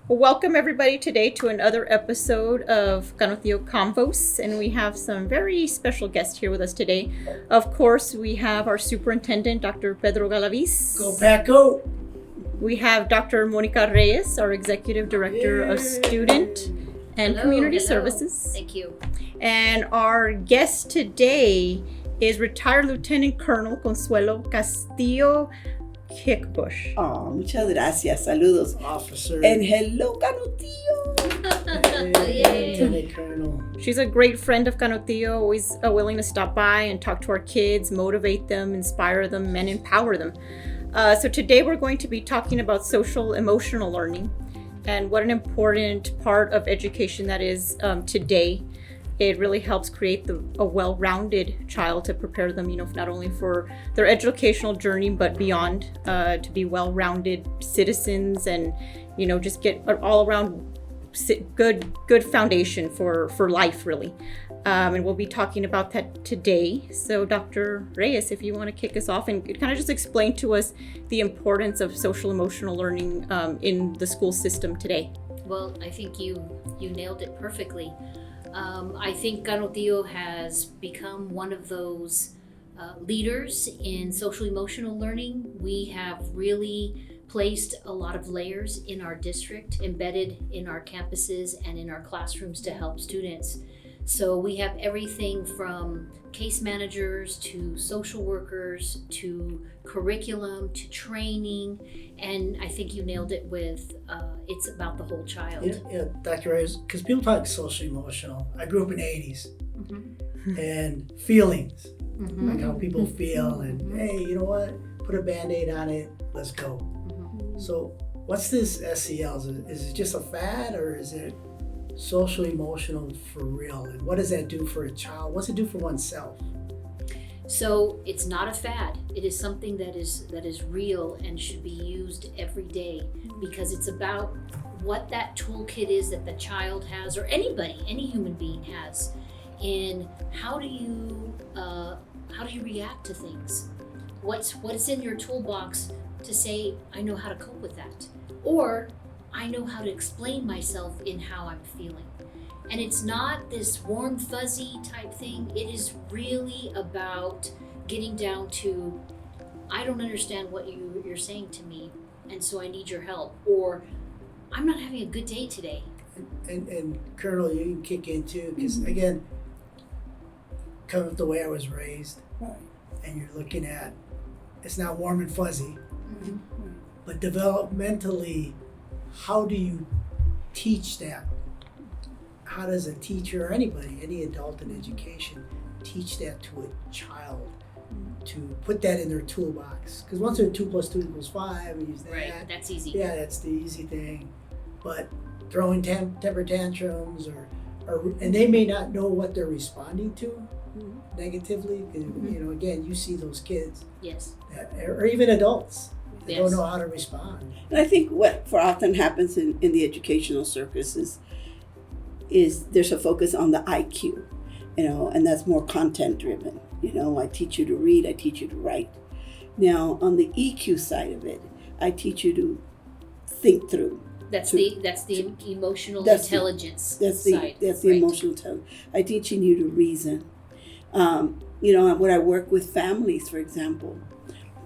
Well, welcome everybody today to another episode of Canutillo Convos, and we have some very special guests here with us today. Of course, we have our superintendent, Dr. Pedro Galaviz. Go Pack Go! We have Dr. Monica Reyes, our executive director of student and community services. Thank you. And our guest today is retired Lieutenant Colonel Consuelo Castillo Kickbush. Oh, muchas gracias. Saludos. Officer. And hello, Canutillo. Hey, Lieutenant Colonel. She's a great friend of Canutillo, always willing to stop by and talk to our kids, motivate them, inspire them, and empower them. So today we're going to be talking about social emotional learning and what an important part of education that is today. It really helps create a well-rounded child to prepare them, not only for their educational journey, but beyond, to be well-rounded citizens and, just get an all-around good foundation for life, really. And we'll be talking about that today. So Dr. Reyes, if you want to kick us off and kind of just explain to us the importance of social emotional learning in the school system today. Well, I think you nailed it perfectly. I think Canutillo has become one of those leaders in social emotional learning. We have really placed a lot of layers in our district, embedded in our campuses and in our classrooms to help students. So we have everything from case managers to social workers to curriculum to training, and I think you nailed it with it's about the whole child. Yeah, Dr. Reyes, because people talk social emotional. I grew up in the 80s, and feelings, like how people feel, and hey, you know what? Put a Band-Aid on it, let's go. So what's this SEL? Is it just a fad, or is it social emotional for real? And what does that do for a child? What's it do for oneself? So it's not a fad. It is something that is real and should be used every day, because it's about what that toolkit is that the child has, or anybody, any human being has, in how do you react to things? What is in your toolbox to say, I know how to cope with that, or I know how to explain myself in how I'm feeling. And it's not this warm fuzzy type thing. It is really about getting down to, I don't understand what you're saying to me, and so I need your help, or I'm not having a good day today. And Colonel, you can kick in too, because again, coming with the way I was raised, and you're looking at, it's not warm and fuzzy, but developmentally, how do you teach that? How does a teacher or anybody, any adult in education, teach that to a child to put that in their toolbox? Because once they're 2 + 2 = 5, we use that. Right, that's easy. Yeah, that's the easy thing. But throwing temper tantrums, and they may not know what they're responding to negatively. Again, you see those kids. Yes. Or even adults. They Yes. don't know how to respond. And I think what often happens in the educational circus is there's a focus on the IQ, and that's more content driven. I teach you to read, I teach you to write. Now, on the EQ side of it, I teach you to think through. That's the emotional intelligence side. That's the emotional intelligence. I'm teaching you to reason. When I work with families, for example,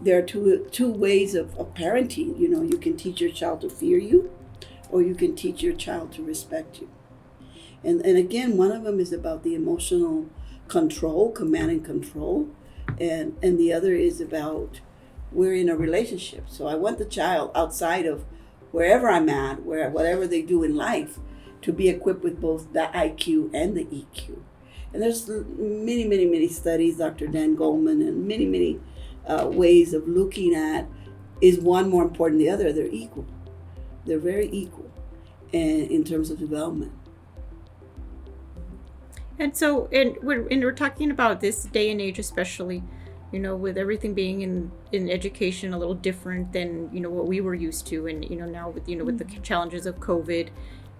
there are two ways of parenting. You can teach your child to fear you, or you can teach your child to respect you. And again, one of them is about the emotional control, command and control, and the other is about we're in a relationship. So I want the child outside of wherever I'm at, whatever they do in life, to be equipped with both the IQ and the EQ. And there's many, many, many studies, Dr. Dan Goleman, and many, many ways of looking at, is one more important than the other? They're equal. They're very equal in terms of development. And so, and we're talking about this day and age, especially, with everything being in education a little different than, what we were used to. And, now with, with the challenges of COVID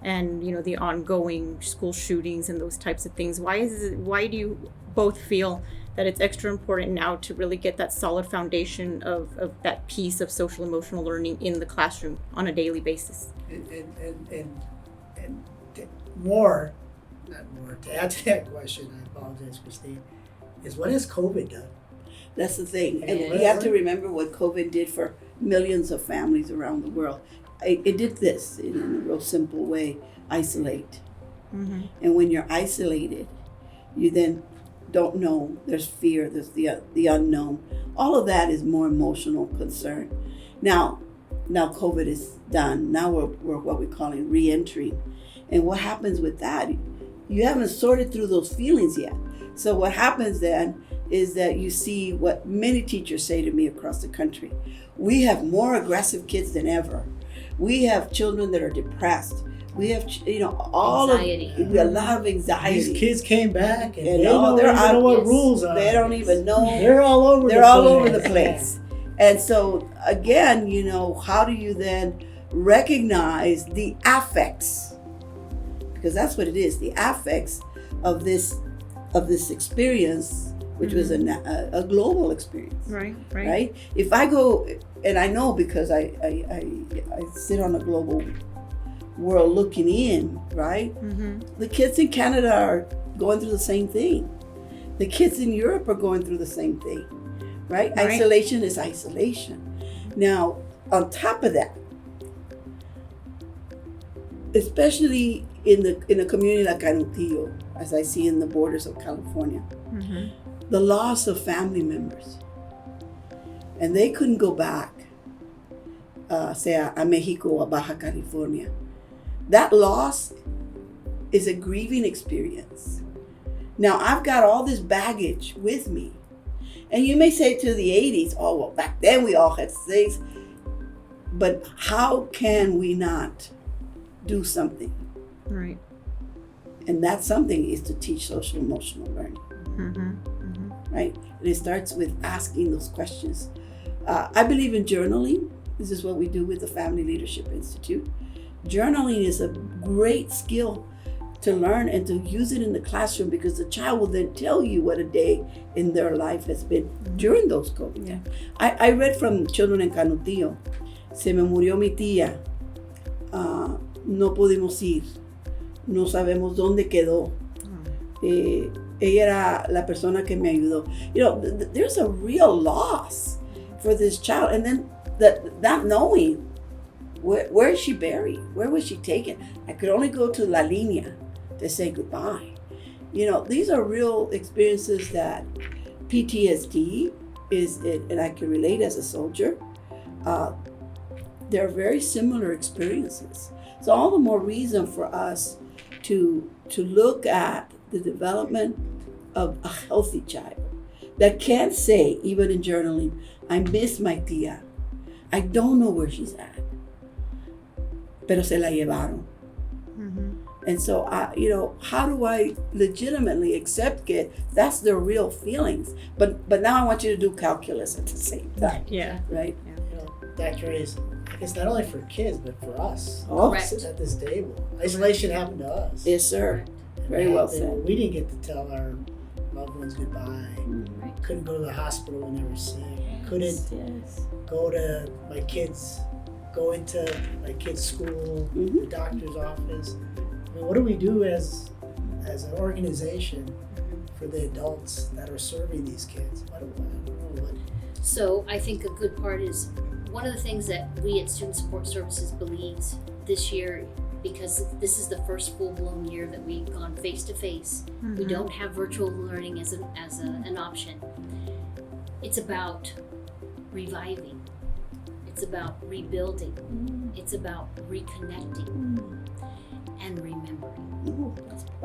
and, the ongoing school shootings and those types of things, why do you both feel that it's extra important now to really get that solid foundation of that piece of social emotional learning in the classroom on a daily basis. And more, not more, to add to that question, I apologize, Christine, is what has COVID done? That's the thing. And Yeah. we have to remember what COVID did for millions of families around the world. It did this in a real simple way: isolate. Mm-hmm. And when you're isolated, you then don't know. There's fear. There's the unknown. All of that is more emotional concern. Now COVID is done. Now we're what we're calling re-entry. And what happens with that? You haven't sorted through those feelings yet. So what happens then is that you see what many teachers say to me across the country. We have more aggressive kids than ever. We have children that are depressed. We have, all Anxiety. of a lot of anxiety. These kids came back and And they don't even know what Yes. rules are. They don't even know. They're all over They're the all place. over the place. And so again, how do you then recognize the affects? Because that's what it is, the affects of this experience, which was a global experience. Right? If I go, and I know because I sit on a global world looking in, right? Mm-hmm. The kids in Canada are going through the same thing. The kids in Europe are going through the same thing, right? Isolation is isolation. Now, on top of that, especially in a community like Canutillo, as I see in the borders of California, Mm-hmm. the loss of family members. And they couldn't go back, say, a Mexico or Baja California. That loss is a grieving experience. Now, I've got all this baggage with me. And you may say to the 80s, oh, well, back then we all had things. But how can we not do something? Right. And that something is to teach social emotional learning. Mm-hmm. Mm-hmm. Right? And it starts with asking those questions. I believe in journaling. This is what we do with the Family Leadership Institute. Journaling is a great skill to learn and to use it in the classroom, because the child will then tell you what a day in their life has been during those COVID. Yeah. I read from children in Canutillo. Se me murió mi tía. No pudimos ir. No sabemos dónde quedó. Ella era la persona que me ayudó. There's a real loss for this child. And then not knowing where is she buried? Where was she taken? I could only go to La Línea to say goodbye. These are real experiences that PTSD is, and I can relate as a soldier. They're very similar experiences. So all the more reason for us to look at the development of a healthy child that can't say, even in journaling, I miss my tía. I don't know where she's at, pero se la llevaron. Mm-hmm. And so, how do I legitimately accept it? That's their real feelings. But now I want you to do calculus at the same time, Yeah. right? That curious. I guess not only for kids, but for us. Oh, Correct. Sitting at this table. Isolation happened to us. yes, sir. Very well said. We didn't get to tell our loved ones goodbye. Right. Couldn't go to the hospital when they were sick. Couldn't Yes. go to go into my kids' school, the doctor's office. I mean, what do we do as an organization for the adults that are serving these kids? I don't know what. So I think a good part is one of the things that we at Student Support Services believes this year, because this is the first full-blown year that we've gone face-to-face. We don't have virtual learning as an option. It's about reviving. It's about rebuilding. It's about reconnecting and remembering.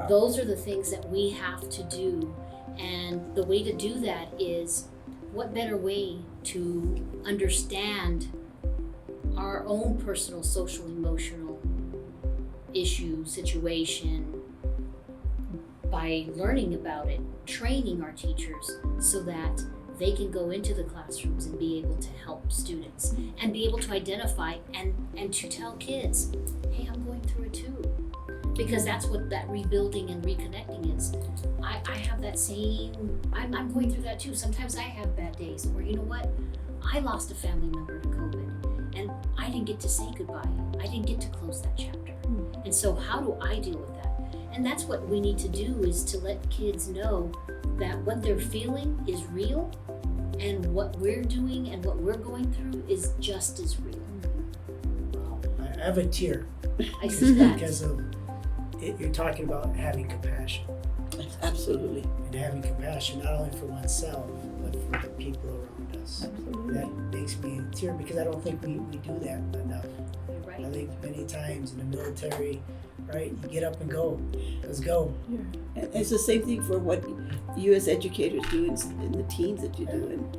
Those are the things that we have to do. And the way to do that is, what better way to understand our own personal social emotional issue, situation, by learning about it, training our teachers so that they can go into the classrooms and be able to help students and be able to identify and to tell kids, hey, I'm going through it too. Because that's what that rebuilding and reconnecting is. I have that same, I'm going through that too. Sometimes I have bad days where, you know what, I lost a family member to COVID and I didn't get to say goodbye. I didn't get to close that chapter. And so how do I deal with that? And that's what we need to do, is to let kids know that what they're feeling is real, and what we're doing and what we're going through is just as real. I have a tear I see that. because of it. You're talking about having compassion. Absolutely. And having compassion not only for oneself, but for the people around us. Absolutely. That makes me tear because I don't think we do that enough. You're I right. think many times in the military, right, you get up and go. Let's go. And it's the same thing for what you as educators do in the teams that you do. And,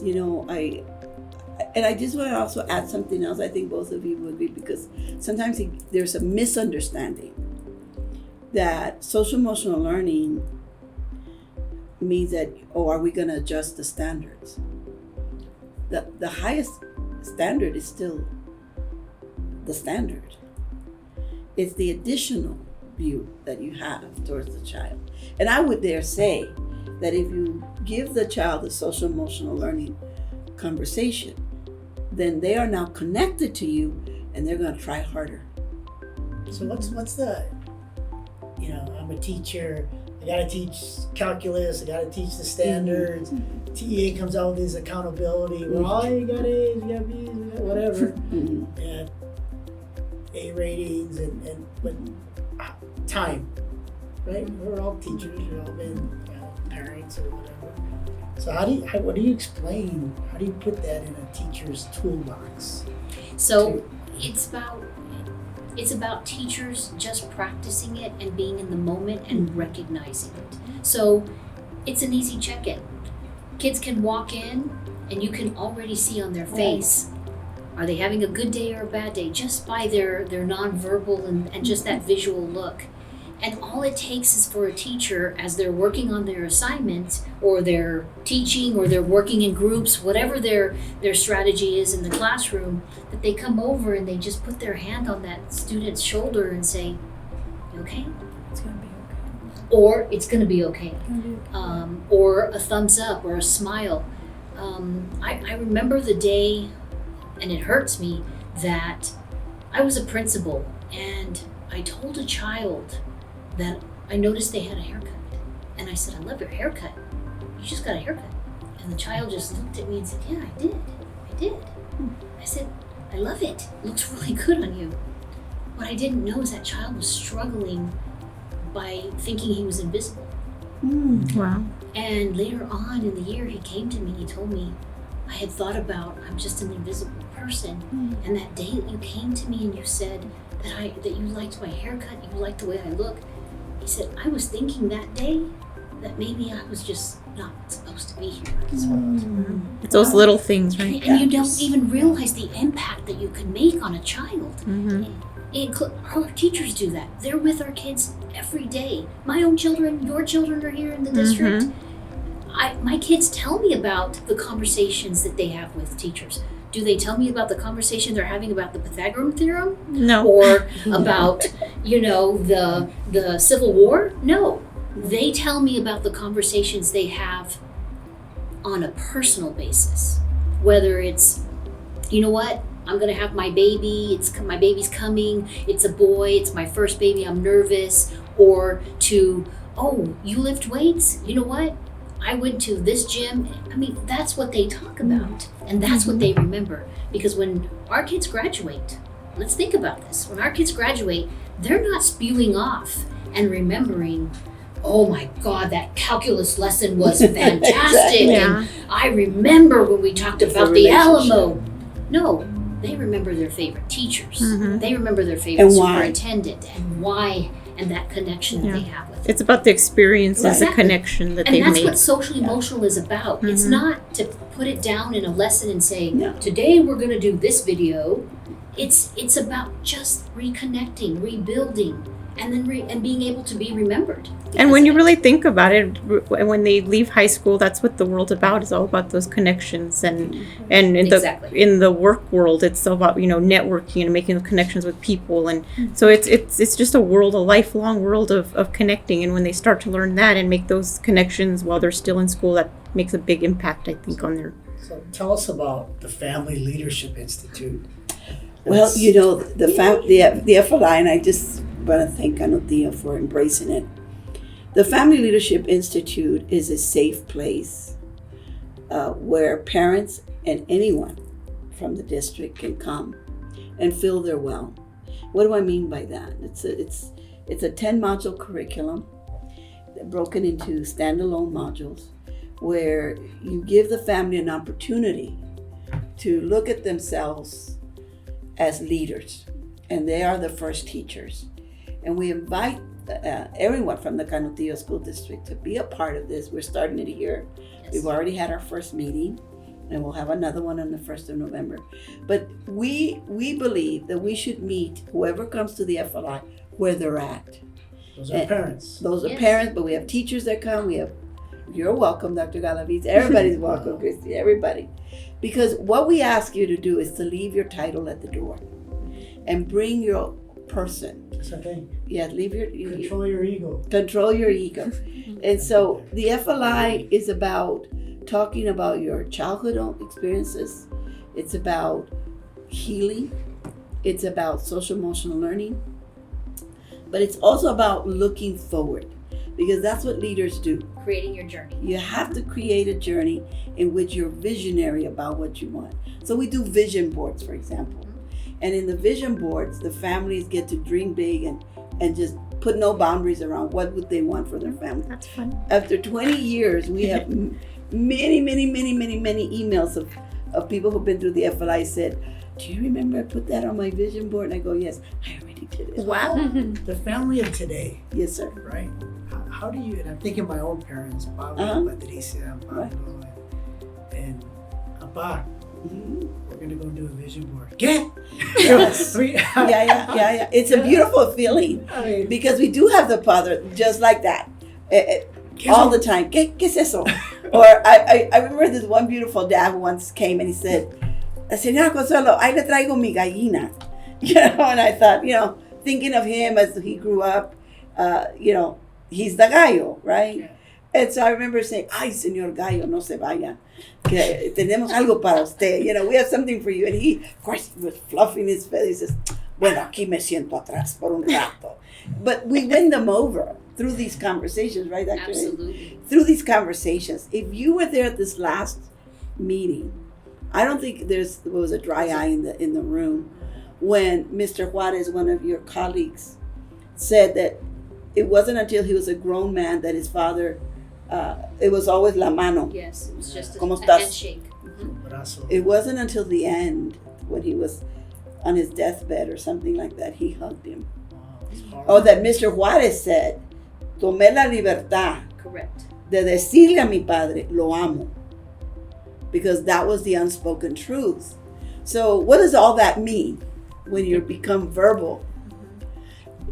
you know, I just want to also add something else. I think both of you would agree, because sometimes there's a misunderstanding that social emotional learning means that, oh, are we going to adjust the standards? The highest standard is still the standard. It's the additional view that you have towards the child. And I would dare say that if you give the child a social emotional learning conversation, then they are now connected to you and they're going to try harder. So what's the, you know, I'm a teacher, I gotta teach calculus, I gotta teach the standards, TEA comes out with this accountability, well, you got A's, you got B's, you got whatever, and A ratings, and but time, right? We're all teachers, we've all been parents or whatever. So what do you explain, how do you put that in a teacher's toolbox? So it's about teachers just practicing it and being in the moment and recognizing it. So it's an easy check-in. Kids can walk in and you can already see on their face, are they having a good day or a bad day, just by their nonverbal and just that visual look. And all it takes is for a teacher, as they're working on their assignments or they're teaching or they're working in groups, whatever their strategy is in the classroom, that they come over and they just put their hand on that student's shoulder and say, "You okay?" It's gonna be okay. Or "It's gonna be okay." Or a thumbs up or a smile. I remember the day, and it hurts me, that I was a principal and I told a child that I noticed they had a haircut. And I said, "I love your haircut. You just got a haircut." And the child just looked at me and said, "Yeah, I did. I said, "I love it. It looks really good on you." What I didn't know is that child was struggling by thinking he was invisible. Wow. And later on in the year, he came to me and he told me, "I had thought about, I'm just an invisible person. And that day that you came to me and you said that you liked my haircut, you liked the way I look," he said, "I was thinking that day that maybe I was just not supposed to be here." It's those little things, right? And you don't even realize the impact that you can make on a child. Our teachers do that. They're with our kids every day. My own children, your children are here in the district. My kids tell me about the conversations that they have with teachers. Do they tell me about the conversation they're having about the Pythagorean theorem? No. Or about, the Civil War? No. They tell me about the conversations they have on a personal basis. Whether it's, you know what, I'm gonna have my baby, my baby's coming, it's a boy, it's my first baby, I'm nervous. Or to, "Oh, you lift weights? You know what? I went to this gym." I mean, that's what they talk about. And that's what they remember. Because when our kids graduate, let's think about this. When our kids graduate, they're not spewing off and remembering, "Oh my God, that calculus lesson was fantastic." Exactly. And I remember when we talked about the Alamo. No, they remember their favorite teachers. They remember their favorite And why. superintendent and why, and that connection that they have with them. It's about the experiences, the Exactly. connection that And they've that's made. what social emotional is about. It's not to put it down in a lesson and say, No. "Today we're going to do this video it's about just reconnecting, rebuilding, and then and being able to be remembered. And when you really think about it, when they leave high school, that's what the world's about. It's all about those connections, and in the work world, it's all about networking and making the connections with people, and so it's just a lifelong world of connecting. And when they start to learn that and make those connections while they're still in school, that makes a big impact, I think, on their. So tell us about the Family Leadership Institute. Well, the FLI, and I just want to thank Canutillo for embracing it. The Family Leadership Institute is a safe place where parents and anyone from the district can come and feel they're well. What do I mean by that? It's a 10-module curriculum broken into standalone modules where you give the family an opportunity to look at themselves as leaders, and they are the first teachers. And we invite everyone from the Canutillo School District to be a part of this. We're starting it here. Yes. We've already had our first meeting, and we'll have another one on the 1st of November. But we believe that we should meet whoever comes to the FLI where they're at. Those are parents. Those are Yes. parents, but we have teachers that come. You're welcome, Dr. Galaviz. Everybody's welcome, Christy, everybody. Because what we ask you to do is to leave your title at the door and bring your person. That's okay. Yeah, Control your ego. Control your ego. And so the FLI is about talking about your childhood experiences. It's about healing. It's about social emotional learning. But it's also about looking forward, because that's what leaders do. Creating your journey. You have to create a journey in which you're visionary about what you want. So we do vision boards, for example. And in the vision boards, the families get to dream big and just put no boundaries around what would they want for their family. That's fun. After 20 years, we have many emails of people who've been through the FLI said, do you remember I put that on my vision board? And I go, yes, I already did it. Wow. The family of today, Yes, sir. right? How do you, and I'm thinking my own parents, Pablo, Patricia, Pablo, and Apa, we're going to go do a vision board. Get! Yes. Yeah. It's a beautiful feeling, I mean, because we do have the father just like that. All the time. ¿Qué es eso? Or I remember this one beautiful dad who once came and he said, Señora Consuelo, ahí le traigo mi gallina. And I thought, thinking of him as he grew up, he's the gallo, right? Yeah. And so I remember saying, ay, señor gallo, no se vaya. Que tenemos algo para usted. We have something for you. And he, of course, was fluffing his feathers. He says, bueno, aquí me siento atrás por un rato. But we win them over through these conversations, right, Dr. Absolutely. Through these conversations. If you were there at this last meeting, I don't think there was a dry eye in the room when Mr. Juarez, one of your colleagues, said that it wasn't until he was a grown man that his father, it was always la mano. Yes, it was just a ¿Cómo estás? handshake. brazo. It wasn't until the end, when he was on his deathbed or something like that, he hugged him. Wow, it's hard. Oh, that Mr. Juarez said, tomé la libertad Correct. de decirle a mi padre, lo amo. Because that was the unspoken truth. So what does all that mean when you become verbal?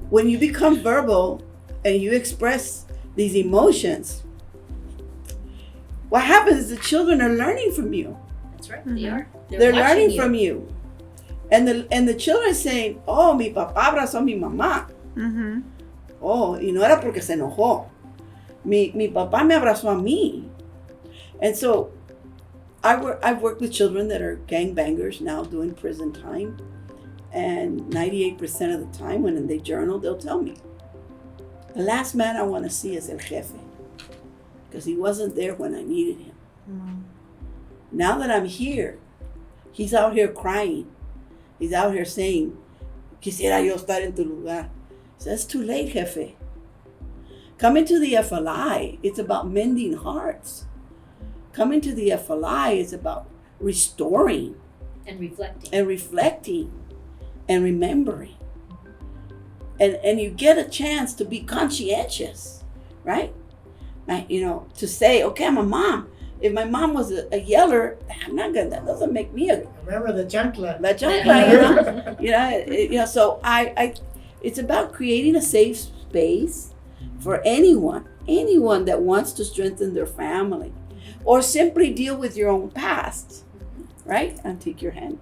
When you become verbal and you express these emotions, what happens is the children are learning from you. That's right. They are. They're watching learning you. from you. And the children are saying, oh, mi papá abrazó a mi mamá. Mm-hmm. Oh, y no era porque se enojó. Mi papá me abrazó a mí. And so I've worked with children that are gangbangers now doing prison time. And 98% of the time when they journal, they'll tell me, the last man I want to see is el jefe. Because he wasn't there when I needed him. Mm-hmm. Now that I'm here, he's out here crying. He's out here saying, quisiera yo estar en tu lugar. So that's too late, jefe. Coming to the FLI, it's about mending hearts. Coming to the FLI is about restoring And reflecting. and reflecting and remembering. And you get a chance to be conscientious, right? To say, okay, I'm a mom. If my mom was a yeller, I'm not gonna. That doesn't make me a Remember the chancla? So it's about creating a safe space for anyone that wants to strengthen their family, or simply deal with your own past, right? And take your hand.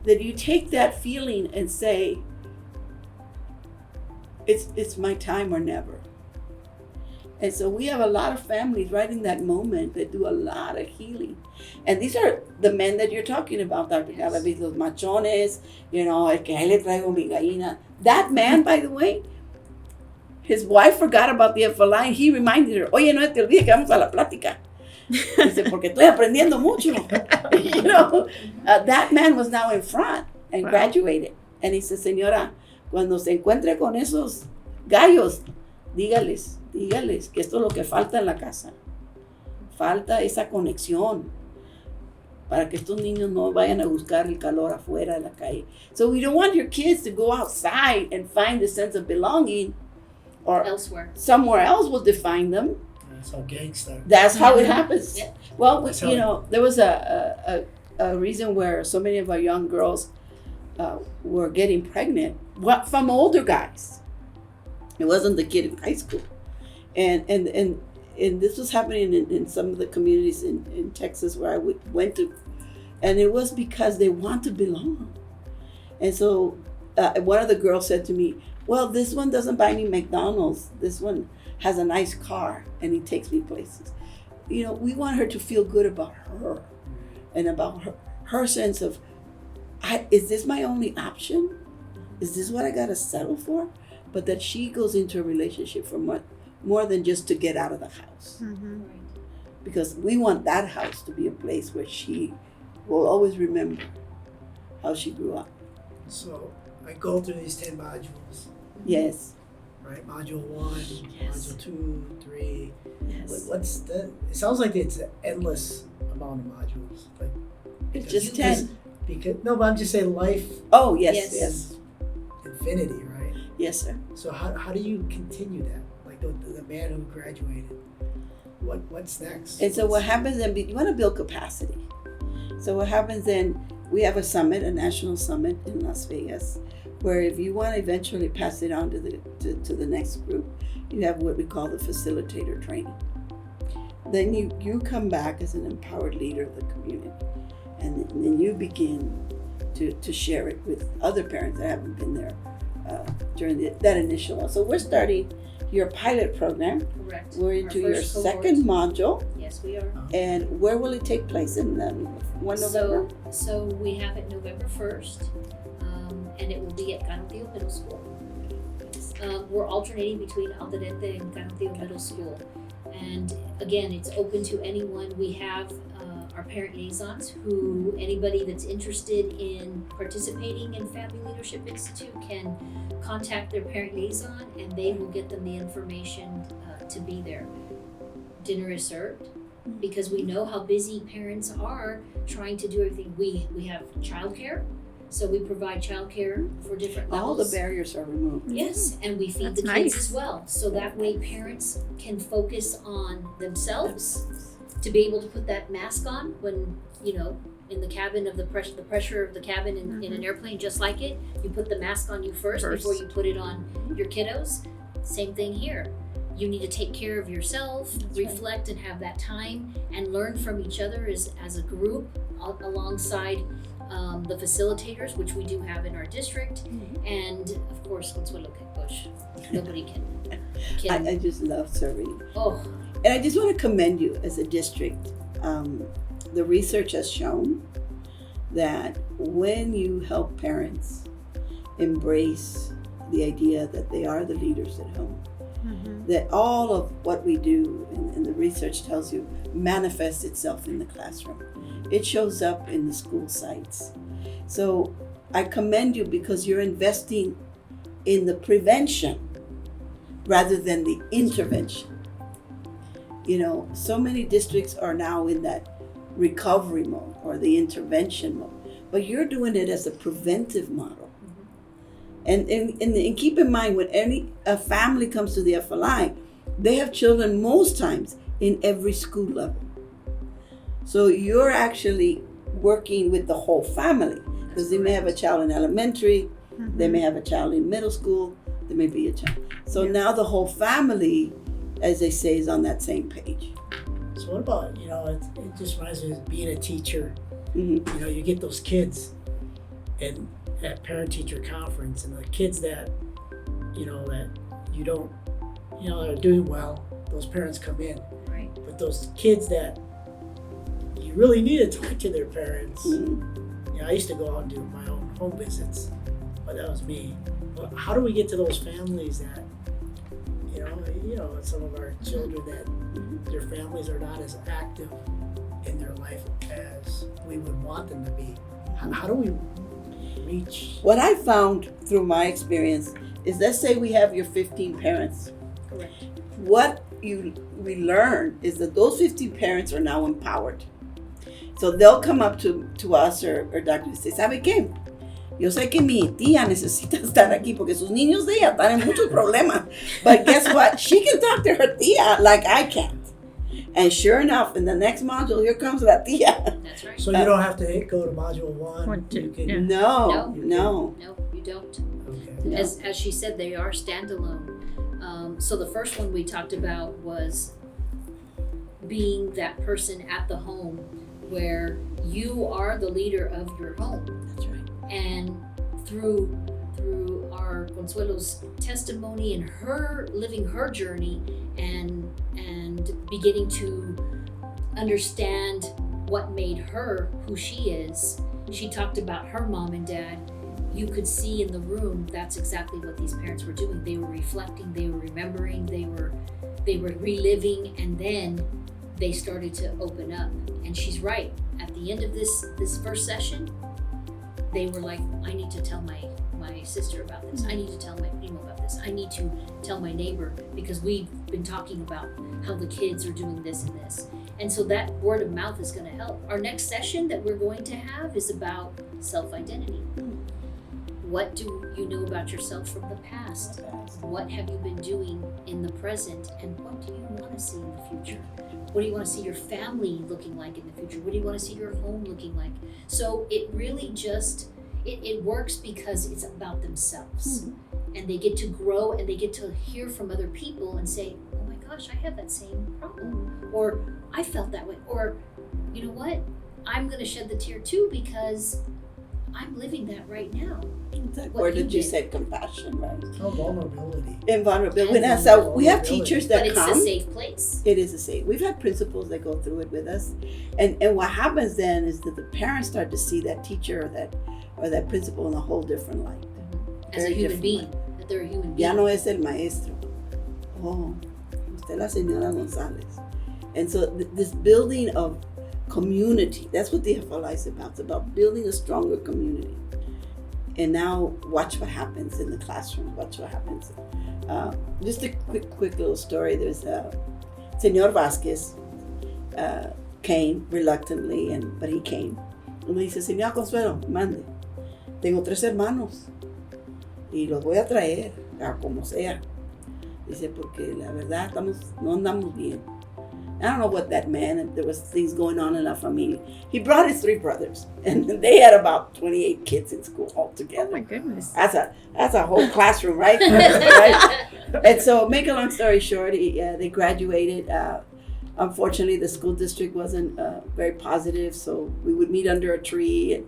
That you take that feeling and say, it's my time or never. And so we have a lot of families right in that moment that do a lot of healing. And these are the men that you're talking about, Dr. Galaviz, los machones, el que ahí le traigo mi gallina. That man, by the way, his wife forgot about the FLI and he reminded her, oye, no te olvides que vamos a la plática. Dice, porque estoy aprendiendo mucho. That man was now in front and graduated. And he said, señora, cuando se encuentre con esos gallos, dígales que esto es lo que falta en la casa. Falta esa conexión para que estos niños no vayan a buscar el calor afuera de la calle. So we don't want your kids to go outside and find a sense of belonging or elsewhere. Somewhere else will define them. That's how gangs start. That's how it happens. Yeah. Well, there was a reason where so many of our young girls were getting pregnant from older guys. It wasn't the kid in high school. And this was happening in some of the communities in Texas where I went to. And it was because they want to belong. And so one of the girls said to me, well, this one doesn't buy me McDonald's. This one has a nice car and he takes me places. We want her to feel good about her and about her sense of, is this my only option? Is this what I got to settle for? But that she goes into a relationship for more than just to get out of the house. Mm-hmm. Because we want that house to be a place where she will always remember how she grew up. So I go through these 10 modules. Yes. Right? Module 1, Yes. module 2, 3. Yes. What's the? It sounds like it's an endless amount of modules. Like It's just You 10. but I'm just saying life Oh, yes, Yes. yes. infinity, right? Yes, sir. So how do you continue that? Like the man who graduated, what's next? And so what happens then, you want to build capacity. So what happens then, we have a national summit in Las Vegas, where if you want to eventually pass it on to the next group, you have what we call the facilitator training. Then you come back as an empowered leader of the community, and then you begin to share it with other parents that haven't been there during that initial one. So we're starting your pilot program. Correct. We're Our into your first cohort. second module. Yes, we are. And where will it take place in November? So we have it November 1st, and it will be at Canutillo Middle School. We're alternating between Alderete and Canutillo Middle School. And again, it's open to anyone. We have our parent liaisons who anybody that's interested in participating in Family Leadership Institute can contact their parent liaison and they will get them the information to be there. Dinner is served because we know how busy parents are trying to do everything. We have childcare, so we provide childcare for different levels. All the barriers are removed. Yes, and we feed That's the kids nice. as well. So that way parents can focus on themselves to be able to put that mask on when, in the cabin of the pressure of the cabin in an airplane, just like it, you put the mask on you first before you put it on your kiddos. Same thing here. You need to take care of yourself, reflect and have that time and learn from each other as a group alongside the facilitators, which we do have in our district, and of course, Consuelo Coach. Nobody can. I just love serving. Oh, And I just want to commend you as a district. The research has shown that when you help parents embrace the idea that they are the leaders at home, that all of what we do, and the research tells you, manifests itself in the classroom. It shows up in the school sites. So I commend you because you're investing in the prevention rather than the intervention. So many districts are now in that recovery mode or the intervention mode, but you're doing it as a preventive model. And keep in mind, when a family comes to the FLI, they have children most times in every school level. So you're actually working with the whole family, because they may have a child in elementary, they may have a child in middle school, there may be a child. So now the whole family, as they say, is on that same page. So what about, it just reminds me of being a teacher. Mm-hmm. You get those kids and at parent-teacher conference, and the kids that, that you don't, that are doing well, those parents come in. Right. But those kids that you really need to talk to their parents. I used to go out and do my own home visits, but that was me. But how do we get to those families that, some of our children that their families are not as active in their life as we would want them to be? How do we reach? What I found through my experience is, let's say we have your 15 parents. Correct. What we learn is that those 15 parents are now empowered. So they'll come up to us or doctor y say, ¿sabe qué? Yo sé que mi tía necesita estar aquí porque sus niños de ella están en muchos problemas. But guess what? She can talk to her tía like I can't. And sure enough, in the next module, here comes la tía. That's right. So you don't have to go to module 1. Or two, You can, yeah. No. No, you don't. Okay. No. As she said, they are standalone. So the first one we talked about was being that person at the home where you are the leader of your home. That's right. And through our Consuelo's testimony and her living her journey and beginning to understand what made her who she is, she talked about her mom and dad. You could see in the room that's exactly what these parents were doing. They were reflecting, they were remembering, they were reliving, and then they started to open up. And she's right. At the end of this first session, they were like, I need to tell my sister about this. I need to tell my primo about this. I need to tell my neighbor, because we've been talking about how the kids are doing this and this. And so that word of mouth is going to help. Our next session that we're going to have is about self-identity. What do you know about yourself from the past? What have you been doing in the present? And what do you want to see in the future? What do you want to see your family looking like in the future? What do you want to see your home looking like? So it really just, it works because it's about themselves. And they get to grow and they get to hear from other people and say, oh my gosh, I have that same problem. Or I felt that way. Or, you know what? I'm going to shed the tear too because I'm living that right now. Or did you say compassion, right? Oh, vulnerability. And vulnerability. And so we have Vulnerability. teachers that But it's come. a safe place. It is a safe. We've had principals that go through it with us. And what happens then is that the parents start to see that teacher or that principal in a whole different light. As a Very human different being. light. That they're a human being. Ya no es el maestro. Oh, usted la señora González. And so this building of community, that's what the FLI is about. It's about building a stronger community. And now watch what happens in the classroom. Watch what happens. Just a quick little story. There's Señor Vázquez came reluctantly, but he came. Y me dice, Señor Consuelo, mande. Tengo 3 hermanos y los voy a traer a como sea. Dice, porque la verdad no andamos bien. I don't know what that meant. There was things going on in La Familia. He brought his 3 brothers, and they had about 28 kids in school altogether. Oh my goodness. That's a whole classroom, right? Right? And so, make a long story short, they graduated. Unfortunately, the school district wasn't very positive, so we would meet under a tree, and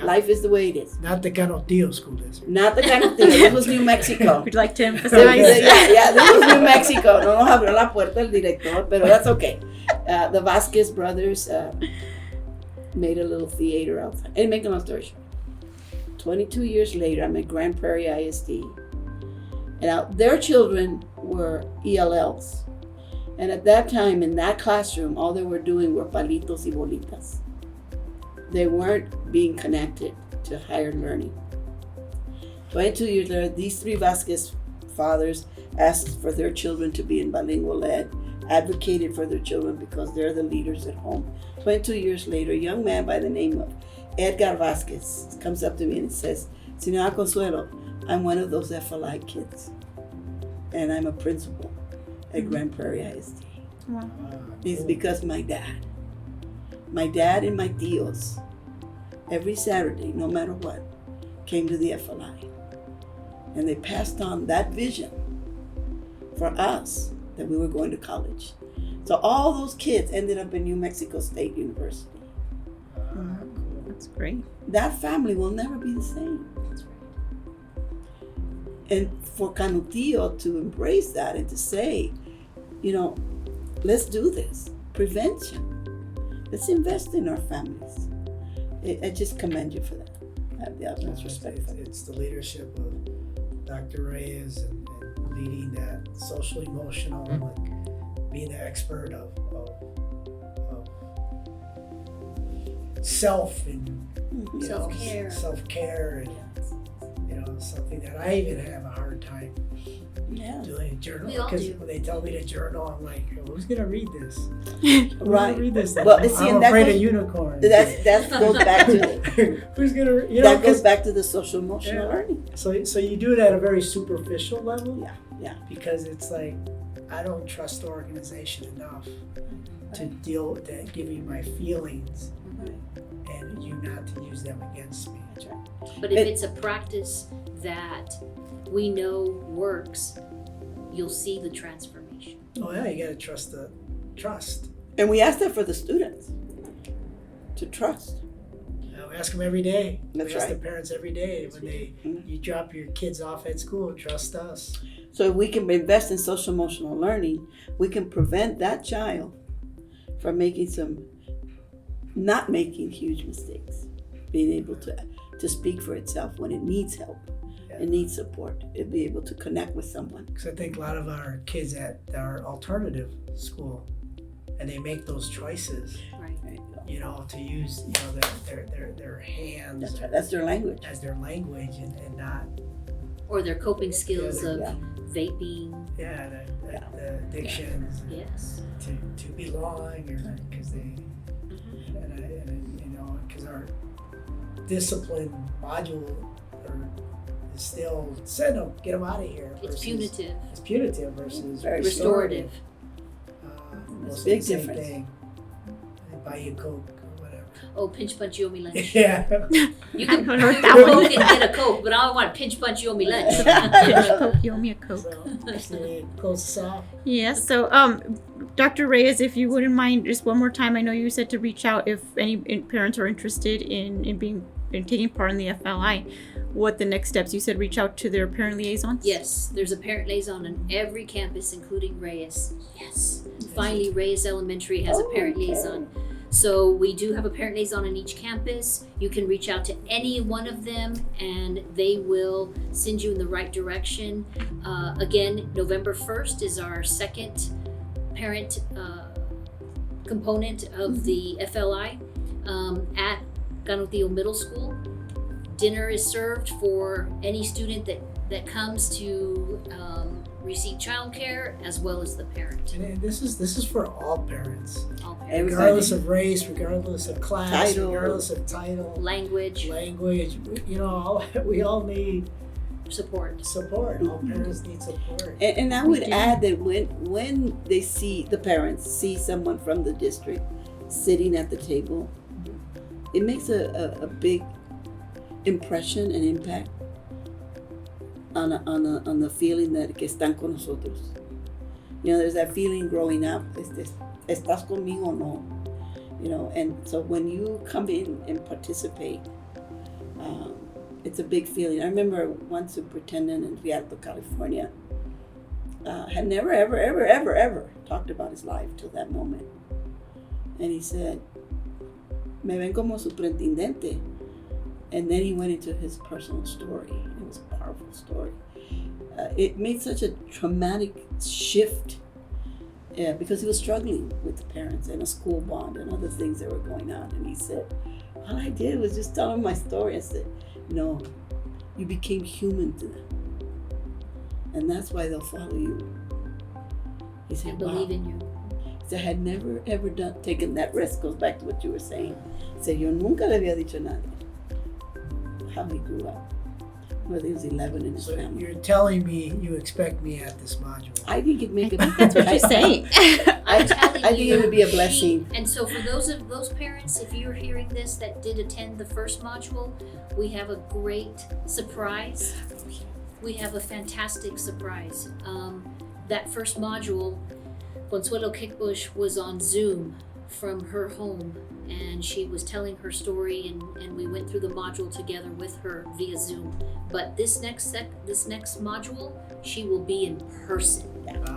life is the way it is. Not the Canutillo school district. Not the kind of thing. This was New Mexico. Would you like to So, emphasize? yeah, this was New Mexico. No nos abrió la puerta el director, pero that's okay. The Vasquez brothers made a little theater outside. And make a long story short, 22 years later, I'm at Grand Prairie ISD. And now their children were ELLs. And at that time, in that classroom, all they were doing were palitos y bolitas. They weren't being connected to higher learning. 22 years later, these 3 Vasquez fathers asked for their children to be in bilingual ed, advocated for their children because they're the leaders at home. 22 years later, a young man by the name of Edgar Vasquez comes up to me and says, Señora Consuelo, I'm one of those FLI kids, and I'm a principal at Grand Prairie ISD. Wow. It's because my dad My dad and my tios, every Saturday, no matter what, came to the FLI. And they passed on that vision for us that we were going to college. So all those kids ended up in New Mexico State University. That's great. That family will never be the same. And for Canutillo to embrace that and to say, let's do this. Prevention. Let's invest in our families. I just commend you for that. I have the utmost respect for that. It's the leadership of Dr. Reyes and leading that social emotional, like being the expert of self and self-care and something that I even have a hard time doing. Journal, because when they tell me to journal, I'm like, who's gonna read this? Who's gonna read this? Well, I'm afraid of unicorns. That goes back to who's gonna that goes back to the social emotional learning. So you do it at a very superficial level. Yeah. Because it's like I don't trust the organization enough to deal with that, give you my feelings, and you not to use them against me. That's right. But if it's a practice that we know works, you'll see the transformation. Oh yeah, you gotta trust. And we ask that for the students to trust. We ask them every day. That's we ask right. the parents every day when you drop your kids off at school. Trust us. So if we can invest in social emotional learning, we can prevent that child from not making huge mistakes, being able to speak for itself when it needs help, it needs support, and be able to connect with someone. Because I think a lot of our kids at our alternative school, and they make those choices, Right. to use their hands. That's right. That's their language. As their language, and not Or their coping skills of Yeah. vaping. the addictions. Yes. To belong, or because they, because our discipline module is still send them, get them out of here. It's punitive. It's punitive versus Very Restorative. Most Big of the same difference. thing. They buy you Coke or whatever. Oh, pinch punch, you owe me lunch. Yeah. You can I don't know what have that a one Coke and get a Coke, but I don't want to pinch punch, you owe me lunch. Coke, you owe me a Coke. So close us off. Yes. So, Dr. Reyes, if you wouldn't mind, just one more time. I know you said to reach out if any parents are interested in taking part in the FLI. What the next steps? You said reach out to their parent liaisons. Yes, there's a parent liaison on every campus, including Reyes. Yes. Finally, Reyes Elementary has a parent liaison. So we do have a parent liaison on each campus. You can reach out to any one of them and they will send you in the right direction. Again, November 1st is our second parent component of the FLI at Canutillo Middle School. Dinner is served for any student that comes to receive childcare, as well as the parent. And this is for all parents, All parents. Everybody. regardless of race, regardless of class, Title. regardless of title, Language, language. We all need support. support. All parents need support. And I would add that when they see the parents see someone from the district sitting at the table, it makes a big impression and impact on the feeling that que están con nosotros. There's that feeling growing up, estás conmigo o no? And so when you come in and participate, it's a big feeling. I remember one superintendent in Rialto, California, had never, ever talked about his life till that moment. And he said, me ven como superintendente. And then he went into his personal story. It was a powerful story. It made such a traumatic shift because he was struggling with the parents and a school bond and other things that were going on. And he said, all I did was just tell him my story. I said, no, you became human to them. And that's why they'll follow you. He said, I believe in you. He said, I had never ever taken that risk. Goes back to what you were saying. He said, yo nunca le había dicho a nadie how he grew up. Well, there's 11 in his So family. you're telling me you expect me at this module? I think it'd make a That's what she's saying. I'm telling I think you, it would be a blessing. And so for those parents, if you're hearing this that did attend the first module, we have a great surprise. We have a fantastic surprise. That first module, Consuelo Kickbush was on Zoom from her home, and she was telling her story, and we went through the module together with her via Zoom. But this next module, she will be in person.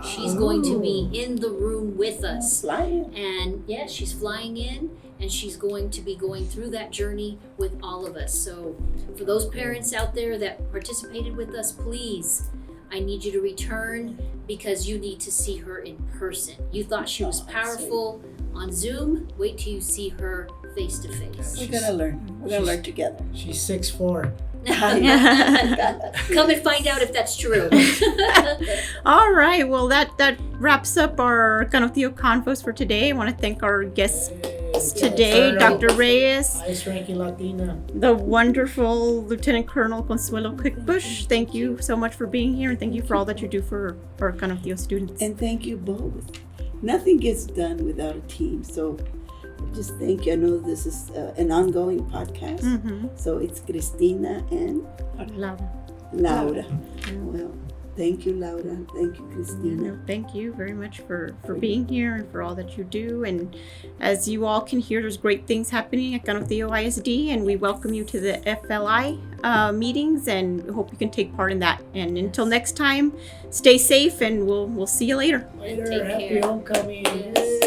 She's going to be in the room with us. Flying. And yes, she's flying in, and she's going to be going through that journey with all of us. So for those parents out there that participated with us, please, I need you to return, because you need to see her in person. You thought she was powerful on Zoom. Wait till you see her face to face. We're gonna learn. We're gonna learn together. She's 6'4". Come and find out if that's true. All right. Well, that wraps up our Canutillo Convos for today. I want to thank our guests today, Dr. Reyes, Highest-ranking Latina. the wonderful Lieutenant Colonel Consuelo Kickbush. Thank you so much for being here, and thank you for all that you do for our Canutillo students. And thank you both. Nothing gets done without a team. So just thank you. I know this is an ongoing podcast. Mm-hmm. So it's Cristina and Laura. Well, thank you, Laura. Thank you, Cristina. Thank you very much for being here and for all that you do. And as you all can hear, there's great things happening at Canutillo ISD, and we welcome you to the FLI meetings, and hope you can take part in that. And until next time, stay safe, and we'll see you later. Later, Take happy care. homecoming. Yes.